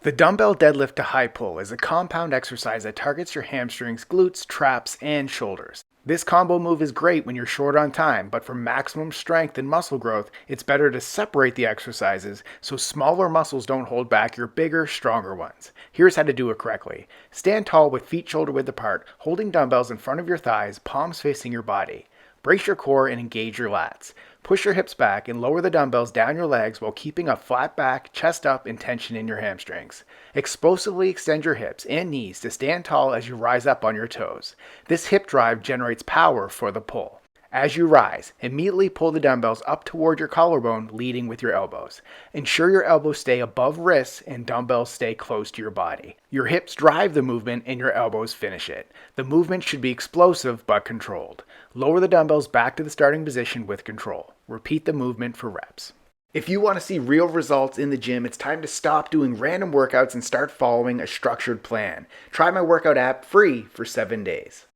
The dumbbell deadlift to high pull is a compound exercise that targets your hamstrings, glutes, traps, and shoulders. This combo move is great when you're short on time, but for maximum strength and muscle growth, it's better to separate the exercises so smaller muscles don't hold back your bigger, stronger ones. Here's how to do it correctly. Stand tall with feet shoulder width apart, holding dumbbells in front of your thighs, palms facing your body. Brace your core and engage your lats. Push your hips back and lower the dumbbells down your legs while keeping a flat back, chest up, and tension in your hamstrings. Explosively extend your hips and knees to stand tall as you rise up on your toes. This hip drive generates power for the pull. As you rise, immediately pull the dumbbells up toward your collarbone, leading with your elbows. Ensure your elbows stay above wrists and dumbbells stay close to your body. Your hips drive the movement and your elbows finish it. The movement should be explosive but controlled. Lower the dumbbells back to the starting position with control. Repeat the movement for reps. If you want to see real results in the gym, it's time to stop doing random workouts and start following a structured plan. Try my workout app free for 7 days.